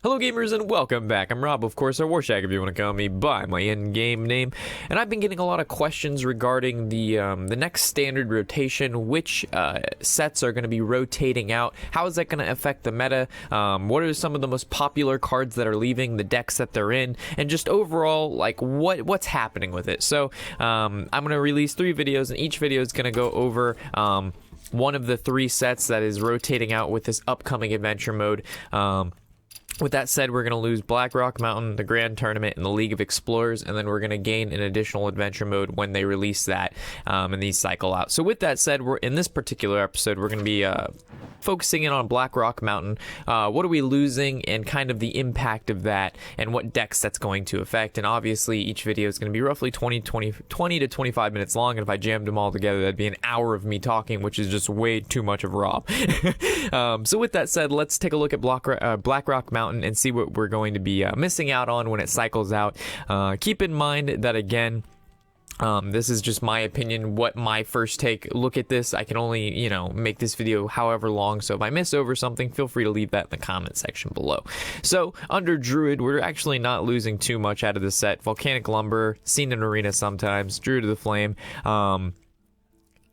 Hello gamers and welcome back. I'm Rob, of course, or Warshack if you want to call me by my in-game name. And I've been getting a lot of questions regarding the next standard rotation, which sets are going to be rotating out, how is that going to affect the meta, what are some of the most popular cards that are leaving, the decks that they're in, and just overall, like, what's happening with it. So I'm going to release 3 videos, and each video is going to go over one of the 3 sets that is rotating out with this upcoming adventure mode. With that said, we're going to lose Blackrock Mountain, the Grand Tournament, and the League of Explorers, and then we're going to gain an additional adventure mode when they release that, and these cycle out. So with that said, in this particular episode, we're going to be focusing in on Blackrock Mountain. What are we losing, and kind of the impact of that, and what decks that's going to affect. And obviously, each video is going to be roughly 20 to 25 minutes long, and if I jammed them all together, that'd be an hour of me talking, which is just way too much of Rob. So with that said, let's take a look at Blackrock Mountain and see what we're going to be missing out on when it cycles out. Keep in mind that, again, this is just my opinion, what my first take. Look at this. I can only, make this video however long, so if I miss over something, feel free to leave that in the comment section below. So, under Druid, we're actually not losing too much out of the set. Volcanic Lumber, seen in Arena sometimes, Druid of the Flame.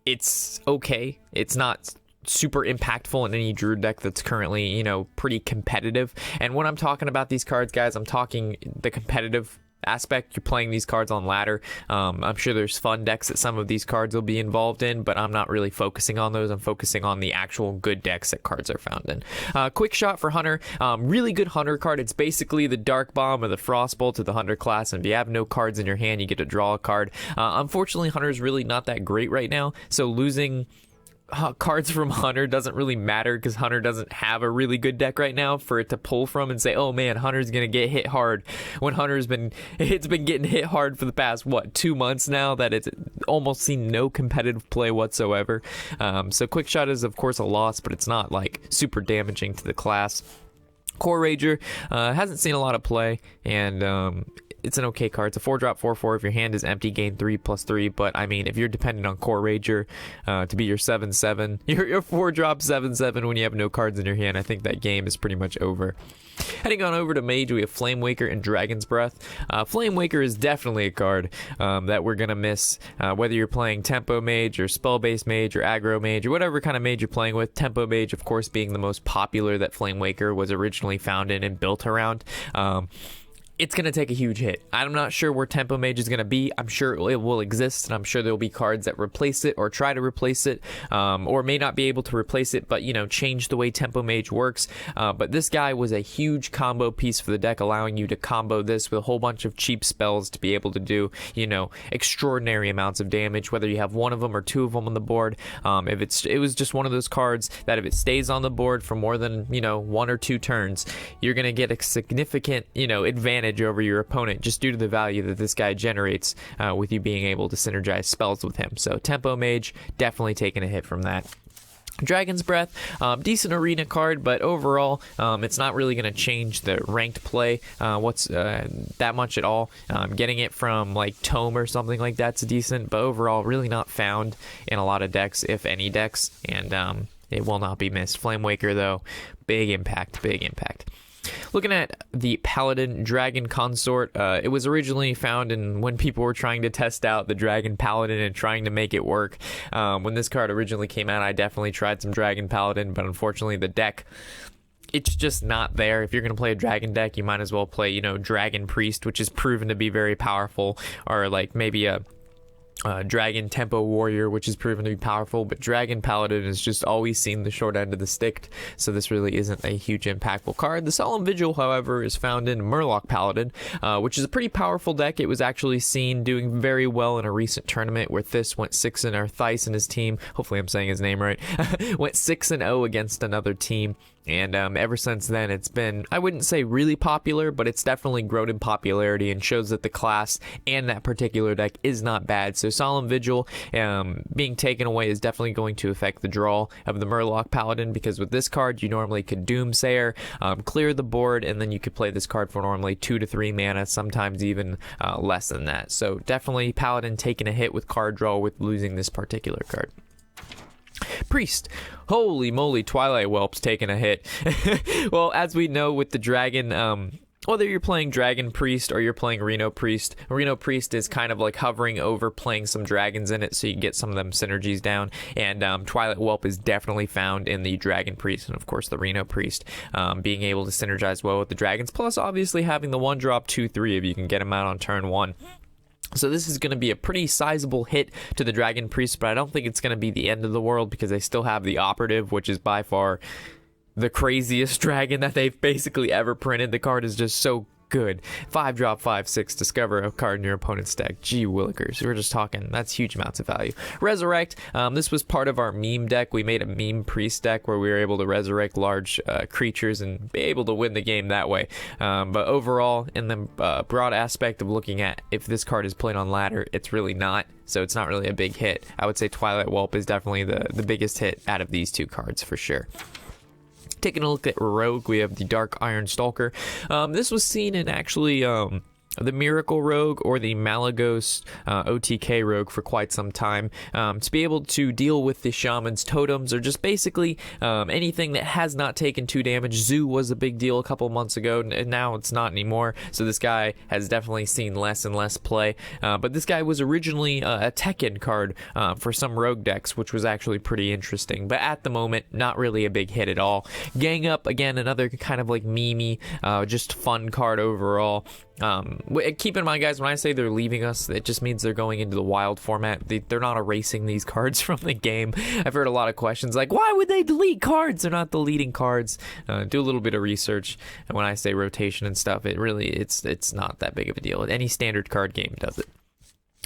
It's okay. It's not super impactful in any Druid deck that's currently, pretty competitive. And when I'm talking about these cards, guys, I'm talking the competitive aspect. You're playing these cards on ladder. I'm sure there's fun decks that some of these cards will be involved in, but I'm not really focusing on those. I'm focusing on the actual good decks that cards are found in. Quick Shot for Hunter. Really good Hunter card. It's basically the Dark Bomb or the Frostbolt to the Hunter class, and if you have no cards in your hand, you get to draw a card. Unfortunately, Hunter's really not that great right now, so losing cards from Hunter doesn't really matter, because Hunter doesn't have a really good deck right now for it to pull from and say, oh man, Hunter's gonna get hit hard, when it's been getting hit hard for the past 2 months now, that it's almost seen no competitive play whatsoever. So Quick Shot is of course a loss, but it's not like super damaging to the class. Core Rager hasn't seen a lot of play, and it's an okay card. It's a 4-drop 4/4. If your hand is empty, gain 3/3. But I mean, if you're dependent on Core Rager to be your 7/7, your 4-drop 7/7 when you have no cards in your hand, I think that game is pretty much over. Heading on over to Mage, we have Flame Waker and Dragon's Breath. Flame Waker is definitely a card that we're gonna miss, whether you're playing Tempo Mage or Spell-based Mage or Aggro Mage or whatever kind of Mage you're playing with. Tempo Mage, of course, being the most popular that Flame Waker was originally found in and built around. It's going to take a huge hit. I'm not sure where Tempo Mage is going to be. I'm sure it will exist, and I'm sure there will be cards that replace it or try to replace it, or may not be able to replace it, but, change the way Tempo Mage works. But this guy was a huge combo piece for the deck, allowing you to combo this with a whole bunch of cheap spells to be able to do, extraordinary amounts of damage, whether you have one of them or 2 of them on the board. If it was just one of those cards that if it stays on the board for more than, 1 or 2 turns, you're going to get a significant, advantage over your opponent just due to the value that this guy generates with you being able to synergize spells with him. So Tempo Mage, definitely taking a hit from that. Dragon's Breath, decent arena card, but overall, it's not really going to change the ranked play that much at all. Getting it from like Tome or something like that's decent, but overall, really not found in a lot of decks, if any decks, and it will not be missed. Flame Waker, though, big impact, big impact. Looking at the Paladin Dragon Consort, it was originally found when people were trying to test out the Dragon Paladin and trying to make it work. When this card originally came out, I definitely tried some Dragon Paladin, but unfortunately the deck, it's just not there. If you're going to play a dragon deck, you might as well play, Dragon Priest, which is proven to be very powerful, or like maybe a Dragon Tempo Warrior, which is proven to be powerful, but Dragon Paladin has just always seen the short end of the stick, so this really isn't a huge impactful card. The Solemn Vigil, however, is found in Murloc Paladin, which is a pretty powerful deck. It was actually seen doing very well in a recent tournament where Thys went 6-0, or Thys and his team, hopefully I'm saying his name right, went 6-0 against another team. And ever since then, it's been, I wouldn't say really popular, but it's definitely grown in popularity and shows that the class and that particular deck is not bad. So Solemn Vigil being taken away is definitely going to affect the draw of the Murloc Paladin, because with this card, you normally could Doomsayer, clear the board, and then you could play this card for normally 2 to 3 mana, sometimes even less than that. So definitely Paladin taking a hit with card draw with losing this particular card. Priest. Holy moly, Twilight Whelp's taking a hit. Well, as we know with the dragon, whether you're playing Dragon Priest or you're playing Reno Priest is kind of like hovering over playing some dragons in it, so you get some of them synergies down. And Twilight Whelp is definitely found in the Dragon Priest and of course the Reno Priest, being able to synergize well with the dragons, plus obviously having the 1-drop 2/3 if you can get them out on turn 1. So this is going to be a pretty sizable hit to the Dragon Priest, but I don't think it's going to be the end of the world because they still have the Operative, which is by far the craziest dragon that they've basically ever printed. The card is just so good. 5-drop 5/6, discover a card in your opponent's deck. Gee willikers, we're just talking, that's huge amounts of value. Resurrect, this was part of our meme deck. We made a meme priest deck where we were able to resurrect large creatures and be able to win the game that way. But overall, in the broad aspect of looking at if this card is played on ladder, it's really not. So it's not really a big hit. I would say Twilight Whelp is definitely the biggest hit out of these two cards for sure. Taking a look at Rogue, we have the Dark Iron Stalker. This was seen in actually the Miracle Rogue or the Malagos OTK Rogue for quite some time, to be able to deal with the Shaman's totems or just basically anything that has not taken 2 damage. Zoo was a big deal a couple months ago, and now it's not anymore, so this guy has definitely seen less and less play. But this guy was originally a Tekken card for some Rogue decks, which was actually pretty interesting, but at the moment, not really a big hit at all. Gang Up, again, another kind of like memey, just fun card overall. Keep in mind, guys, when I say they're leaving us, it just means they're going into the wild format. They're not erasing these cards from the game. I've heard a lot of questions like, why would they delete cards? They're not deleting cards. Do a little bit of research, and when I say rotation and stuff, it's not that big of a deal. Any standard card game does it.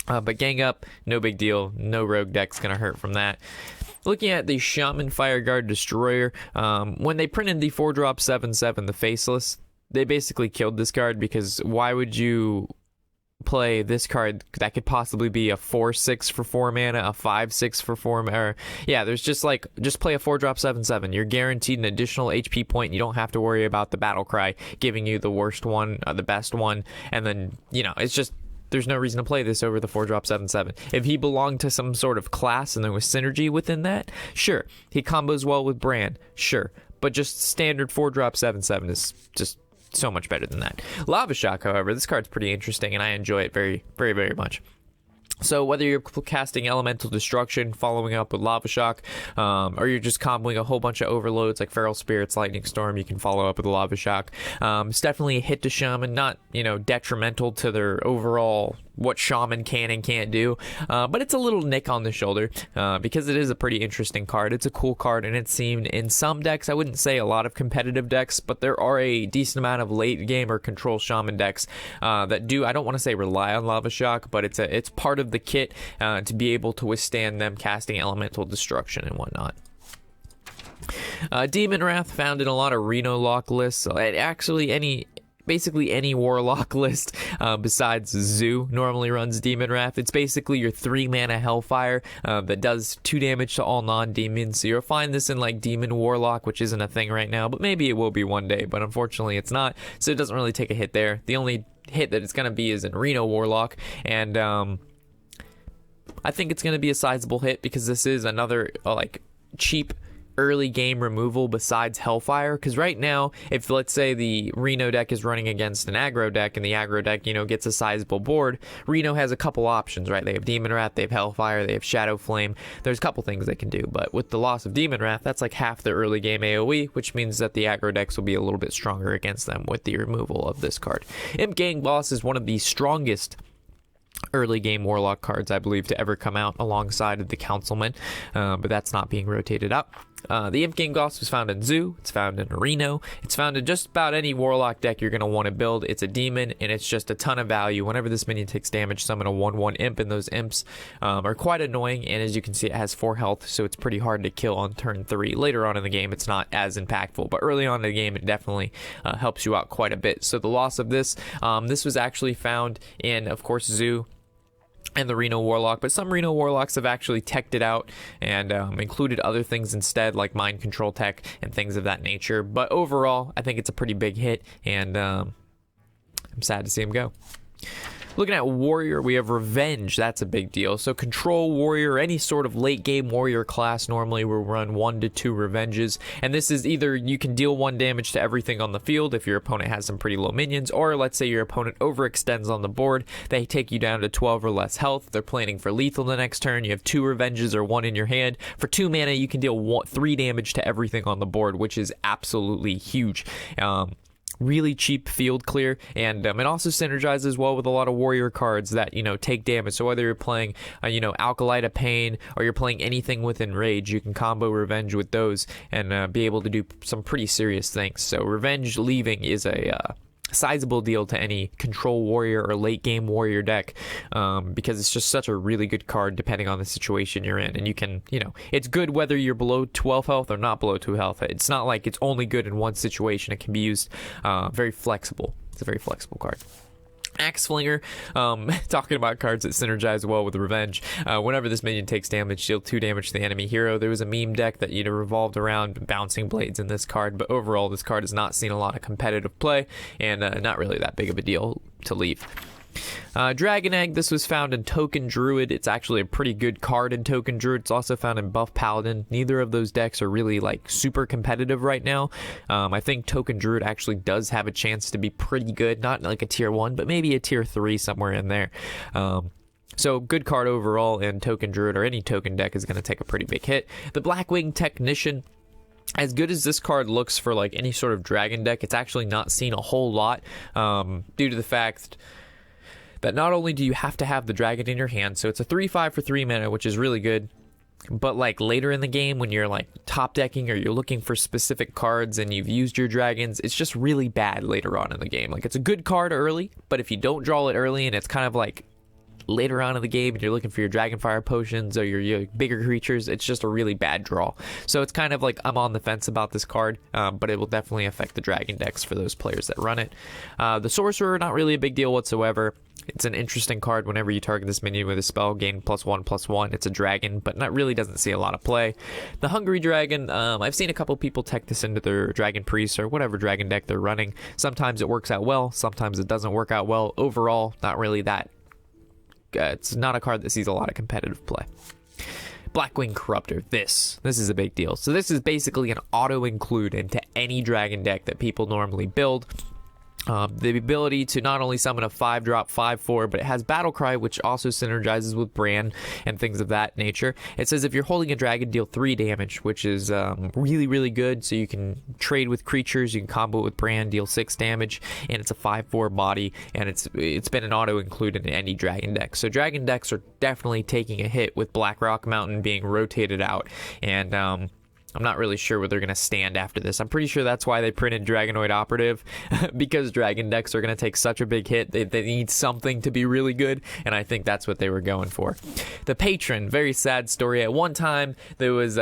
But Gang Up, no big deal. No Rogue deck's gonna hurt from that. Looking at the Shaman Fireguard Destroyer, when they printed the 4-drop 7/7, the Faceless, they basically killed this card, because why would you play this card that could possibly be a 4/6 for 4 mana, a 5/6 for 4 mana, or yeah, there's just play a 4-drop 7/7. You're guaranteed an additional HP point. You don't have to worry about the battle cry giving you the worst one, the best one, and then, you know, it's just, there's no reason to play this over the 4-drop 7/7. If he belonged to some sort of class and there was synergy within that, sure. He combos well with Bran, sure. But just standard 4-drop 7/7 is just so much better than that. Lava Shock, however, this card's pretty interesting, and I enjoy it very, very, very much. So whether you're casting Elemental Destruction, following up with Lava Shock, or you're just comboing a whole bunch of overloads like Feral Spirits, Lightning Storm, you can follow up with Lava Shock. It's definitely a hit to Shaman, not, you know, detrimental to their overall what Shaman can and can't do, but it's a little nick on the shoulder, because it is a pretty interesting card. It's a cool card, and it's seen in some decks. I wouldn't say a lot of competitive decks, but there are a decent amount of late game or control Shaman decks that do, I don't want to say rely on Lava Shock, but it's part of the kit to be able to withstand them casting Elemental Destruction and whatnot. Demon Wrath, found in a lot of Reno lock lists. Actually, basically any Warlock list besides Zoo normally runs Demon Wrath. It's basically your 3-mana Hellfire that does 2 damage to all non-demons. So you'll find this in like Demon Warlock, which isn't a thing right now, but maybe it will be one day, but unfortunately it's not, so it doesn't really take a hit there. The only hit that it's going to be is in Reno Warlock, and I think it's going to be a sizable hit, because this is another like cheap early game removal besides Hellfire. Because right now, if let's say the Reno deck is running against an aggro deck, and the aggro deck, you know, gets a sizable board, Reno has a couple options, right? They have Demon Wrath, they have Hellfire, they have Shadow Flame. There's a couple things they can do, but with the loss of Demon Wrath, that's like half the early game AoE, which means that the aggro decks will be a little bit stronger against them with the removal of this card. Imp Gang Boss is one of the strongest early game Warlock cards, I believe, to ever come out, alongside of the Councilman, but that's not being rotated up. The Imp Gang Boss was found in Zoo, it's found in Reno, it's found in just about any Warlock deck you're going to want to build. It's a demon, and it's just a ton of value. Whenever this minion takes damage, summon a 1/1 Imp, and those Imps are quite annoying, and as you can see, it has 4 health, so it's pretty hard to kill on turn 3. Later on in the game, it's not as impactful, but early on in the game, it definitely helps you out quite a bit. So the loss of this, this was actually found in, of course, Zoo and the Reno Warlock, but some Reno Warlocks have actually teched it out and included other things instead, like mind control tech and things of that nature. But overall, I think it's a pretty big hit, and I'm sad to see him go. Looking at warrior, we have revenge. That's a big deal. So control warrior, any sort of late game warrior class normally will run 1 to 2 revenges, and this is either you can deal 1 damage to everything on the field if your opponent has some pretty low minions, or let's say your opponent overextends on the board, they take you down to 12 or less health, they're planning for lethal the next turn, you have 2 revenges or 1 in your hand. For 2 mana you can deal 3 damage to everything on the board, which is absolutely huge. Really cheap field clear, and it also synergizes well with a lot of warrior cards that, you know, take damage. So whether you're playing you know, Alkalite of Pain, or you're playing anything with Enrage, you can combo Revenge with those and be able to do some pretty serious things. So Revenge leaving is a sizable deal to any control warrior or late game warrior deck, because it's just such a really good card depending on the situation you're in. And you can, you know, it's good whether you're below 12 health or not below 2 health. It's not like it's only good in one situation. It can be used very flexible. It's a very flexible card. Axe Flinger, talking about cards that synergize well with Revenge. Whenever this minion takes damage, deal 2 damage to the enemy hero. There was a meme deck that, you know, revolved around bouncing blades in this card, but overall this card has not seen a lot of competitive play, and not really that big of a deal to leave. Dragon Egg, this was found in Token Druid. It's actually a pretty good card in Token Druid. It's also found in Buff Paladin. Neither of those decks are really like super competitive right now. I think Token Druid actually does have a chance to be pretty good, not like a tier 1, but maybe a tier 3 somewhere in there. So good card overall, and Token Druid or any token deck is going to take a pretty big hit. The Blackwing Technician, as good as this card looks for like any sort of dragon deck, it's actually not seen a whole lot due to the fact that not only do you have to have the dragon in your hand, so it's a 3/5 for 3 mana, which is really good, but like later in the game when you're like top decking or you're looking for specific cards and you've used your dragons, it's just really bad later on in the game. Like, it's a good card early, but if you don't draw it early and it's kind of like later on in the game and you're looking for your Dragonfire potions or your bigger creatures, it's just a really bad draw. So it's kind of like I'm on the fence about this card, but it will definitely affect the dragon decks for those players that run it. The Sorcerer, not really a big deal whatsoever. It's an interesting card whenever you target this minion with a spell, gain +1/+1. It's a dragon, but not really doesn't see a lot of play. The Hungry Dragon, I've seen a couple people tech this into their Dragon Priest or whatever dragon deck they're running. Sometimes it works out well, sometimes it doesn't work out well. Overall, not really that. It's not a card that sees a lot of competitive play. Blackwing Corruptor, this is a big deal. So this is basically an auto include into any dragon deck that people normally build. The ability to not only summon a 5-drop 5/4, but it has Battle Cry, which also synergizes with Bran and things of that nature. It says if you're holding a dragon, deal 3 damage, which is really, really good. So you can trade with creatures, you can combo it with Bran, deal 6 damage, and it's a 5/4 body, and it's been an auto include in any dragon deck. So dragon decks are definitely taking a hit with Blackrock Mountain being rotated out, and I'm not really sure where they're going to stand after this. I'm pretty sure that's why they printed Dragonoid Operative, because dragon decks are going to take such a big hit. They need something to be really good, and I think that's what they were going for. The Patron, very sad story. At one time, there was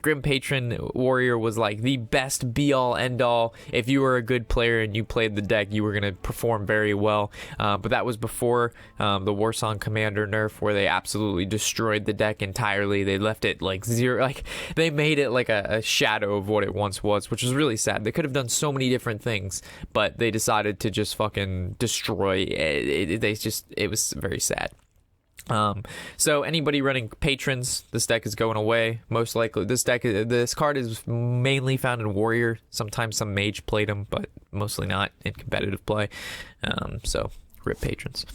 Grim Patron Warrior was like the best be-all, end-all. If you were a good player and you played the deck, you were going to perform very well. But that was before the Warsong Commander nerf, where they absolutely destroyed the deck entirely. They left it like zero. Like, they made it like a shadow of what it once was, which was really sad. They could have done so many different things, but they decided to just fucking destroy it. It was very sad. So anybody running patrons, this deck is going away most likely. This card is mainly found in warrior. Sometimes some mage played them, but mostly not in competitive play. So rip patrons.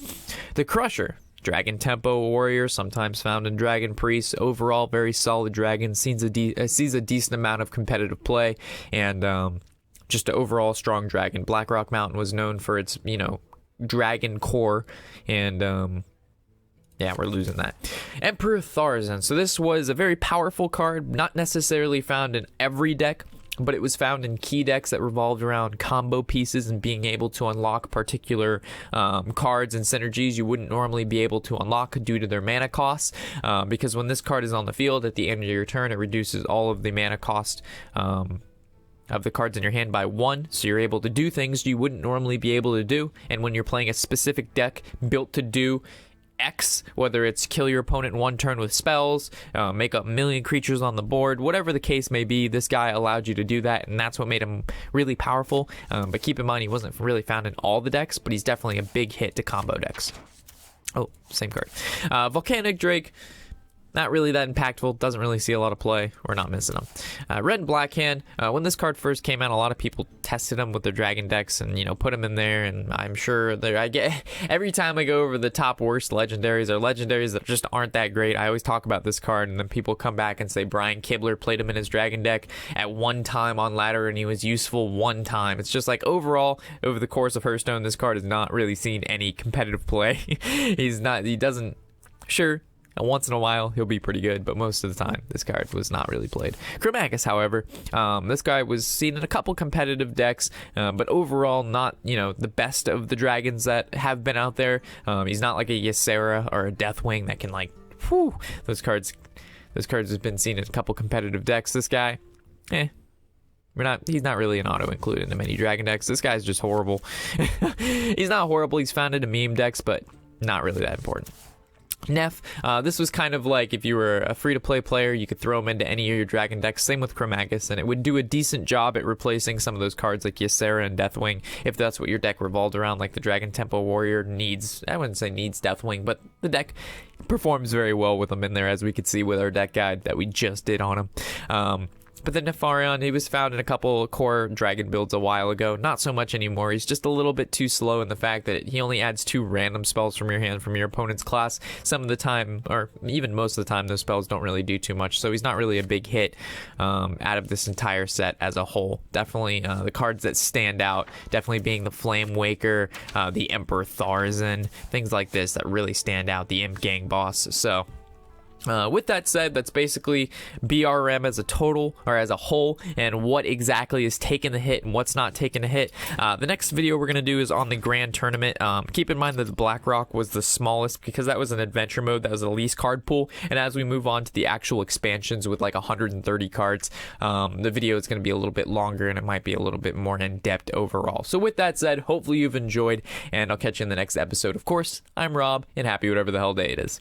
The Crusher, Dragon Tempo warrior, sometimes found in Dragon Priest. Overall, very solid dragon. Sees a decent amount of competitive play, and just an overall strong dragon. Blackrock Mountain was known for its, dragon core, and yeah, we're losing that. Emperor Tharzan. So this was a very powerful card, not necessarily found in every deck, but it was found in key decks that revolved around combo pieces and being able to unlock particular cards and synergies you wouldn't normally be able to unlock due to their mana costs. Because when this card is on the field at the end of your turn, it reduces all of the mana cost of the cards in your hand by 1, so you're able to do things you wouldn't normally be able to do. And when you're playing a specific deck built to do X, whether it's kill your opponent in one turn with spells, make up a million creatures on the board, whatever the case may be, this guy allowed you to do that, and that's what made him really powerful. But keep in mind, he wasn't really found in all the decks, but he's definitely a big hit to combo decks. Oh, same card. Volcanic Drake, not really that impactful, doesn't really see a lot of play. We're not missing him. Red and Black Hand, when this card first came out, a lot of people tested him with their dragon decks and, put him in there, and I'm sure I get every time I go over the top worst legendaries or legendaries that just aren't that great, I always talk about this card, and then people come back and say Brian Kibler played him in his dragon deck at one time on ladder and he was useful one time. It's just like overall, over the course of Hearthstone, this card has not really seen any competitive play. He doesn't, sure, once in a while he'll be pretty good, but most of the time this card was not really played. Chromagus, however, this guy was seen in a couple competitive decks, but overall not the best of the dragons that have been out there. He's not like a Ysera or a Deathwing that can those cards have been seen in a couple competitive decks. This guy, he's not really an auto included in many dragon decks. This guy's just horrible. He's not horrible, he's found in meme decks, but not really that important. Neff, this was kind of like if you were a free-to-play player, you could throw him into any of your dragon decks, same with Chromagus, and it would do a decent job at replacing some of those cards like Ysera and Deathwing, if that's what your deck revolved around, like the Dragon Temple Warrior needs, I wouldn't say needs Deathwing, but the deck performs very well with them in there, as we could see with our deck guide that we just did on him. But then Nefarion, he was found in a couple core dragon builds a while ago. Not so much anymore. He's just a little bit too slow in the fact that he only adds 2 random spells from your hand from your opponent's class. Some of the time, or even most of the time, those spells don't really do too much. So he's not really a big hit out of this entire set as a whole. Definitely the cards that stand out, definitely being the Flame Waker, the Emperor Tharzan, things like this that really stand out, the Imp Gang boss. So with that said, that's basically BRM as a total, or as a whole, and what exactly is taking the hit and what's not taking the hit. The next video we're going to do is on the Grand Tournament. Keep in mind that the Blackrock was the smallest because that was an adventure mode, that was the least card pool, and as we move on to the actual expansions with like 130 cards, the video is going to be a little bit longer and it might be a little bit more in-depth overall. So with that said, hopefully you've enjoyed, and I'll catch you in the next episode. Of course, I'm Rob, and happy whatever the hell day it is.